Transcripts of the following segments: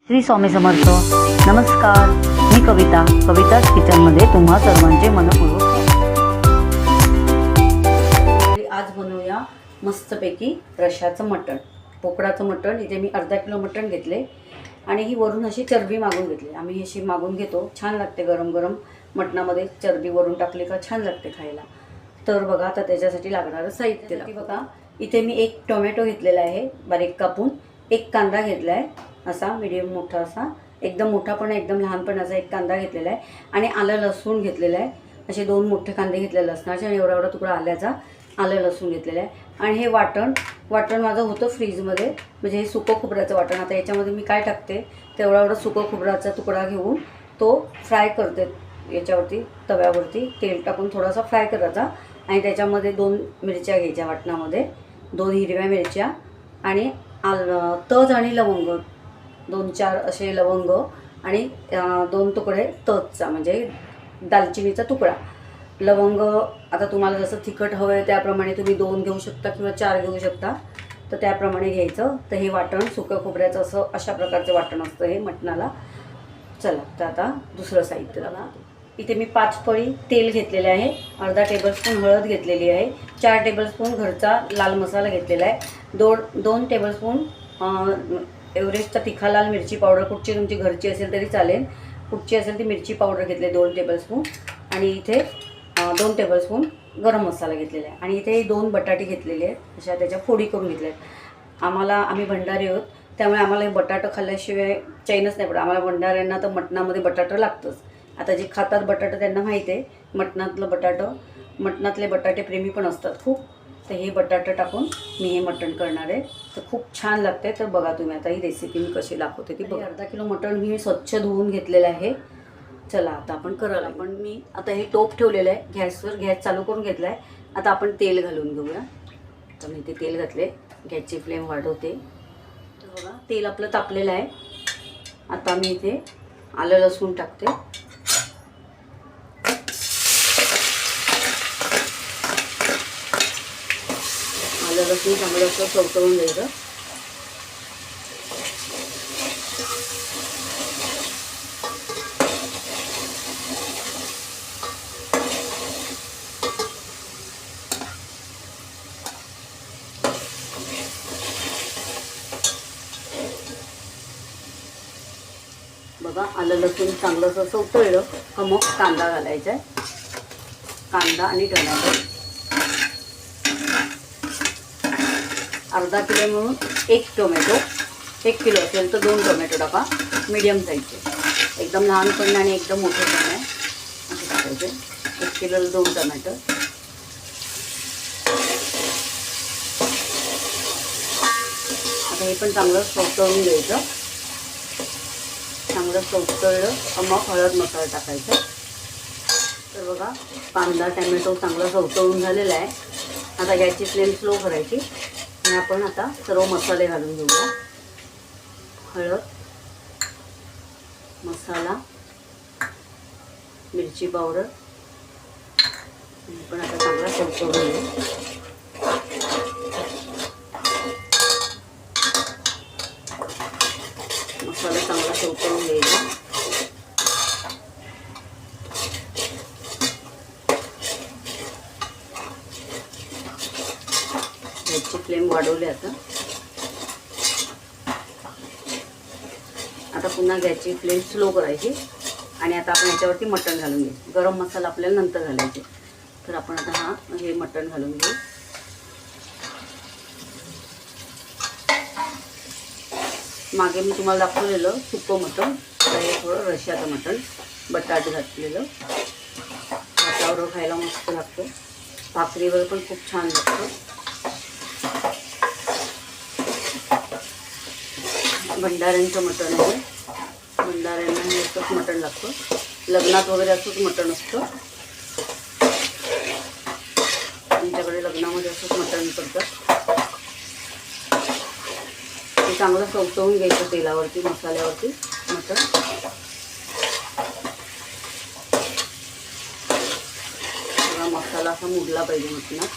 श्री स्वामी समर्थ. नमस्कार, मी कविताच किचनमध्ये तुम्हा सर्वांचे मनपूर्वक. आज बनवूया मस्तपैकी रश्शाचं मटण, बोकडाचं मटण. इथे मी अर्धा किलो मटण घेतले आणि ही वरून अशी चरबी मागून घेतली. आम्ही अशी मागून घेतो, छान लागते गरम गरम मटणामध्ये चरबी वरून टाकली का छान लागते खायला. तर बघा आता त्याच्यासाठी लागणारं साहित्य बघा. इथे मी एक टोमॅटो घेतलेला आहे बारीक कापून, एक कांदा घेतला आहे असा मीडियम मोठा असा, एकदम मोठा पण एकदम लहान पण असा एक कांदा घेतलेला आहे आणि आलं लसूण घेतलेलं आहे. असे 2 मोठे कांदे घेतलेले लसणाचे आणि एवढा तुकडा आल्याचा आलं लसूण घेतलेलं आहे. आणि हे वाटण माझं होतं फ्रीजमध्ये, म्हणजे हे सुकं खोबऱ्याचं वाटण. आता याच्यामध्ये मी काय टाकते, तेवढा सुकं खोबऱ्याचा तुकडा घेऊन तो फ्राय करते याच्यावरती, तव्यावरती तेल टाकून थोडासा फ्राय करायचा. आणि त्याच्यामध्ये 2 मिरच्या घ्यायच्या वाटणामध्ये, 2 हिरव्या मिरच्या आणि तज आणि लवंग, 2-4 असे लवंग आणि 2 तुकडे तजचा म्हणजे दालचिनीचा तुकडा. लवंग आता तुम्हाला जसं तिखट हवं आहे त्याप्रमाणे तुम्ही 2 घेऊ शकता किंवा 4 घेऊ शकता, तर त्याप्रमाणे घ्यायचं. तर हे वाटण सुकं खोबऱ्याचं असं अशा प्रकारचं वाटण असतं हे मटणाला. चला तर आता दुसरं साहित्य बघा. इथे मी 5 पळी तेल घेतलेले आहे, अर्धा टेबलस्पून हळद घेतलेली आहे, 4 टेबलस्पून घरचा लाल मसाला घेतलेला आहे, 2 टेबलस्पून एव्हरेस्टचा तिखा लाल मिरची पावडर, कुठची तुमची घरची असेल तरी चालेल, कुठची असेल ती मिरची पावडर घेतली 2 टेबलस्पून. आणि इथे 2 टेबलस्पून गरम मसाला घेतलेला आहे. आणि इथे 2 बटाटे घेतलेले आहेत, अशा त्याच्या फोडी करून घेतल्या आहेत. आम्ही भंडारी आहोत, त्यामुळे आम्हाला हे बटाटं खाल्ल्याशिवाय चैनच नाही पडत. आम्हाला भंडाऱ्यांना तर मटणामध्ये बटाटं लागतंच. आता जे खातात बटाटं त्यांना माहीत आहे, मटणातले बटाटे प्रेमी पण असतात खूप. तर हे बटाटे टाकून मी हे मटण करणार आहे, तर खूप छान लागते. तर बघा तुम्ही आता ही रेसिपी मी कशी दाखवते ती बघा. अर्धा किलो मटण मी स्वच्छ धुवून घेतलेलं आहे. चला आता आपण करायला. मी आता हे टोप ठेवलेलं आहे गॅसवर, गॅस चालू करून घेतला आहे. आता आपण तेल घालून घेऊया. तर मी ते तेल घातले, गॅसची फ्लेम वाढवते. तर बघा तेल आपलं तापलेलं आहे. आता मी इथे आलं लसूण टाकते. आलं लसूण चांगलं असं चवचवून द्यायचं. बघा आलं लसूण चांगलं असं चवतळलं का मग कांदा घालायचा आहे. कांदा आणि टोमॅटो अर्धा किलो म्हणून 1 टोमॅटो, 1 किलो असेल तर 2 टोमॅटो टाका, मीडियम साईजचे. एकदम लहान पण नाही आणि एकदम मोठे पण नाही असे टाकायचे. 1 किलोला 2 टोमॅटो. आता हे पण चांगलं चवतळून घ्यायचं. चांगलं चवतळलं मग हळद मसाला टाकायचा. तर बघा कांदा टोमॅटो चांगला चवतळून झालेला आहे. आता गॅसची फ्लेम स्लो करायची आणि आपण आता सर्व मसाले घालून घेऊया. हळद, मसाला, मिरची पावडर पण आता चांगला चवचवून घेऊ. मसाला चांगला चवचवून घ्यायचा. गॅसची फ्लेम वाढवली. आता पुन्हा गॅसची फ्लेम स्लो करायची आणि आता आपण याच्यावरती मटण घालून घेऊ. गरम मसाला आपल्याला नंतर घालायचे. तर आपण आता हे मटण घालून घेऊ. मागे मी तुम्हाला दाखवलेलं सुकं मटण, तर हे थोडं रश्शाचं मटण, बटाटे घातलेलं. भातावर खायला मस्त लागतं, भाकरीवर पण खूप छान लागतं. भंडाऱ्यांचं मटण आहे, भंडाऱ्यांना हे असंच मटण लागतं. लग्नात वगैरे असंच मटण असतं. आमच्याकडे लग्नामध्ये असंच मटण करतात. ते चांगलं चवचवून घ्यायचं तेलावरती, मसाल्यावरती मटण. सगळा मसाला असा मुरला पाहिजे मटणात.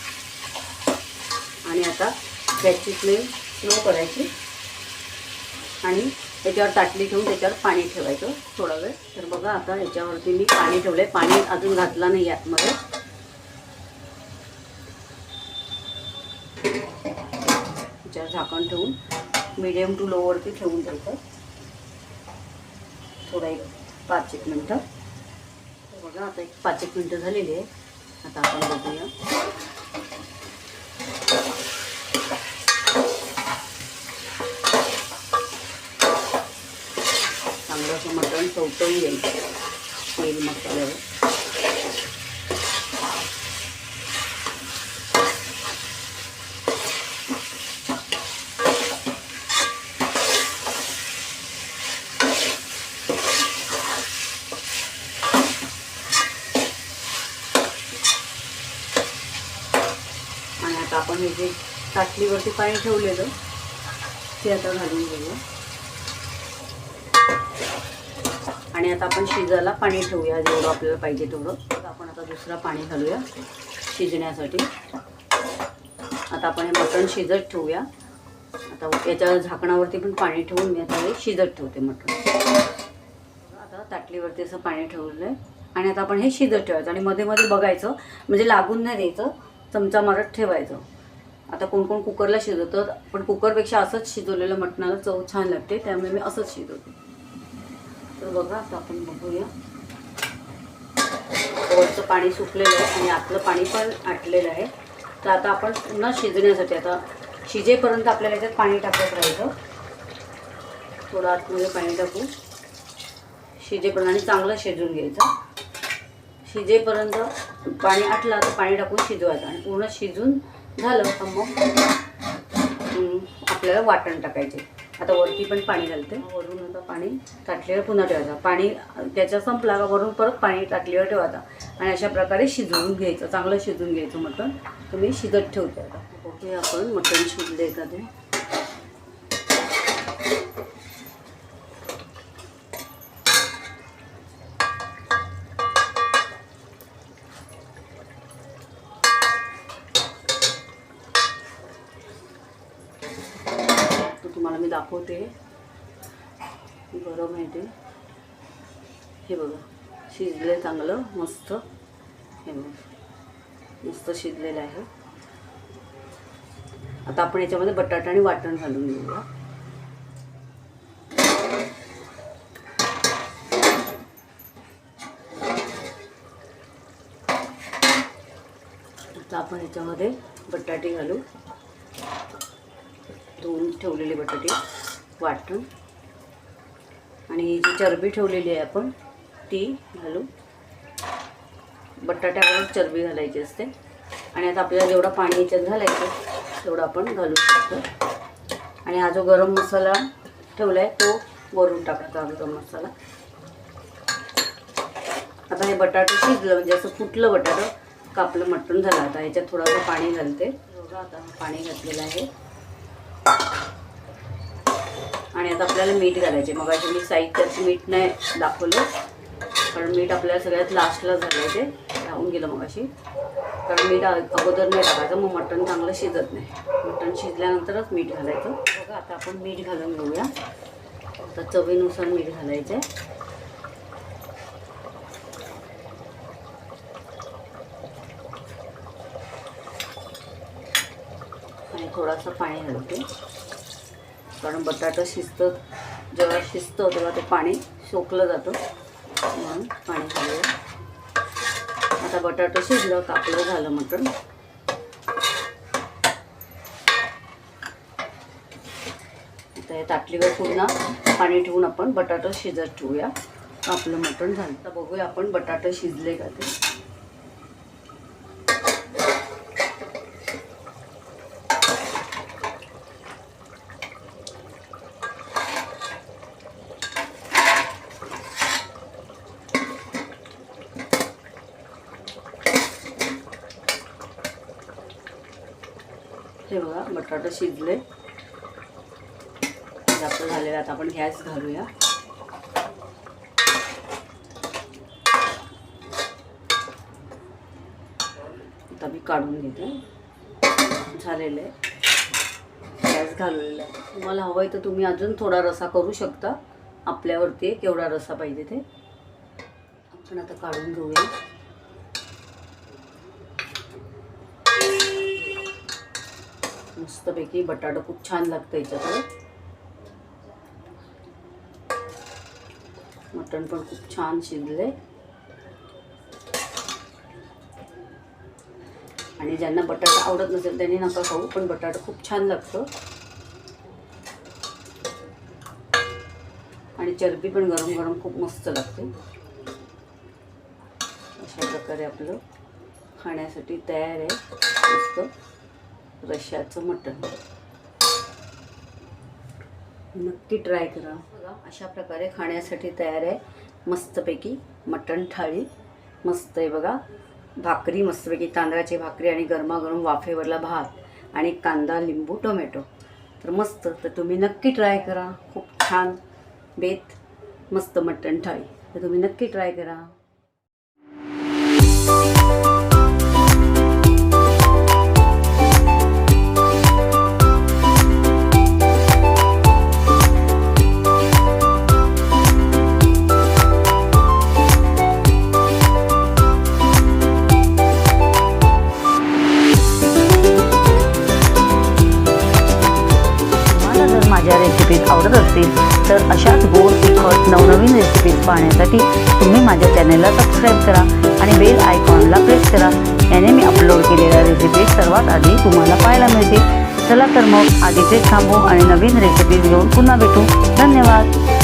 आणि आता गॅसची फ्लेम स्लो करायची आणि याच्यावर ताटली ठेवून त्याच्यावर पाणी ठेवायचं थोडा वेळ. तर बघा आता याच्यावरती मी पाणी ठेवलं आहे, पाणी अजून घातलं नाही आतमध्ये. याच्यावर झाकण ठेवून मीडियम टू लोवरती ठेवून द्यायचं थोडा एक 5-1 मिनटं. बघा आता एक 5-1 मिनटं झालेली आहे. आता आपण बघूया. चांगलं असं मटण चवटवून घ्यायचं तेल मसाल्यावर. आणि आता आपण हे जे ताटलीवरती पाणी ठेवलेलं ते आता घालून घेऊया. आणि आता आपण शिजायला पाणी ठेवूया जेवढं आपल्याला पाहिजे तेवढं. आपण आता दुसरा पाणी घालूया शिजण्यासाठी. आता आपण हे मटण शिजत ठेवूया. आता याच्या झाकणावरती पण पाणी ठेवून मी आता हे शिजत ठेवते मटण. आता ताटलीवरती असं पाणी ठेवलं आहे आणि आता आपण हे शिजत ठेवायचं आणि मध्ये मध्ये बघायचं, म्हणजे लागून नाही द्यायचं, चमचा मारत ठेवायचं. आता कोण कोण कुकरला शिजवतं, पण कुकरपेक्षा असंच शिजवलेलं मटणाला चव छान लागते, त्यामुळे मी असंच शिजवते. तर बघा आता आपण बघूया. वरचं पाणी सुकलेलं आहे आणि आतलं पाणी पण आटलेलं आहे. तर आता आपण पुन्हा शिजण्यासाठी आता शिजेपर्यंत आपल्याला याच्यात पाणी टाकत राहायचं. थोडं आतमध्ये पाणी टाकून शिजेपर्यंत आणि चांगलं शिजून घ्यायचं. शिजेपर्यंत पाणी आटलं तर पाणी टाकून शिजवायचं आणि पूर्ण शिजून झालं तर मग आपल्याला वाटण टाकायचे. आता वरती पण पाणी घालते. वरून आता पाणी ताटलीवर पुन्हा ठेवायचं. पाणी त्याच्या संपला का वरून परत पाणी ताटलीवर ठेवायचं आणि अशा प्रकारे शिजवून घ्यायचं. चांगलं शिजवून घ्यायचं मटण. तुम्ही शिजत ठेवते. आता बघूया आपण मटण शिजले का ते. तुम्हाला मी दाखवते. गरम आहे ते. हे बघा शिजले चांगलं मस्त. हे बघा मस्त शिजलेलं आहे. आता आपण याच्यामध्ये बटाटा आणि वाटण घालून घेऊया. आता आपण याच्यामध्ये बटाटे घालू. धुवून ठेवलेले बटाटे, वाटण आणि ही जी चरबी ठेवलेली आहे आपण ती घालू. बटाट्यावर चरबी घालायची असते. आणि आता आपल्याला जेवढं पाणी याच्यात घालायचं तेवढं आपण घालू शकतो. आणि हा जो गरम मसाला ठेवला आहे तो वरून टाकायचा. गरम मसाला. आता हे बटाटे शिजलं म्हणजे असं फुटलं बटाटं का आपलं मटण झालं. आता ह्याच्यात थोडंसं पाणी घालते. बघा आता पाणी घातलेलं आहे. आणि आता आपल्याला मीठ घालायचे. मग अशी मी साहित्याचं मीठ नाही दाखवलं कारण मीठ आपल्याला सगळ्यात लास्टला घालायचे. राहून गेलं मग अशी, कारण मीठ अगोदर नाही टाकायचं, मग मटण चांगलं शिजत नाही. मटण शिजल्यानंतरच मीठ घालायचं. बघा आता आपण मीठ घालून घेऊया. आता चवीनुसार मीठ घालायचं आहे. आणि थोडासा पाणी घालते कारण बटाटा शिजतं, जेव्हा शिजतं तेव्हा ते पाणी सोकलं जातं म्हणून पाणी घालूया. आता बटाटा शिजलं का आपलं झालं मटण. आता या ताटलीवर पुन्हा पाणी ठेवून आपण बटाटा शिजत ठेवूया. आपलं मटण झालं. आता बघूया आपण बटाटा शिजले का ते. हे बघा बटाटा शिजले. आपलं झालेलं. आता आपण गॅस घालूया. आता मी काढून घेते. झालेलं आहे. गॅस घालवलेला आहे. तुम्हाला हवं आहे तर तुम्ही अजून थोडा रसा करू शकता, आपल्यावरती आहे केवढा रसा पाहिजे ते. आपण आता काढून घेऊया. मस्तपैकी बटाटा खूप छान लागतं याच्यात. मटण पण खूप छान शिजले. आणि ज्यांना बटाटा आवडत नसेल त्यांनी नका खाऊ, पण बटाटा खूप छान लागतं. आणि चरबी पण गरम गरम खूप मस्त लागते. अशा प्रकारे आपलं खाण्यासाठी तयार आहे मस्त रश्श्याचं मटण. नक्की ट्राय करा. बघा अशा प्रकारे खाण्यासाठी तयार आहे मस्तपैकी मटण थाळी. मस्त आहे बघा. भाकरी मस्तपैकी तांदळाची भाकरी आणि गरमागरम वाफेवरला भात आणि कांदा लिंबू टोमॅटो. तर मस्त. तर तुम्ही नक्की ट्राय करा. खूप छान बेत मस्त मटण थाळी. तर तुम्ही नक्की ट्राय करा. माझ्या रेसिपीज आवडत असतील तर अशाच गोड तिखट नवनवीन रेसिपीज पाहण्यासाठी तुम्ही माझ्या चॅनलला सबस्क्राईब करा आणि बेल आयकॉनला प्रेस करा. याने मी अपलोड केलेल्या रेसिपीज सर्वात आधी तुम्हाला पाहायला मिळतील. चला तर मग आधीचे थांबू आणि नवीन रेसिपीज घेऊन पुन्हा भेटू. धन्यवाद.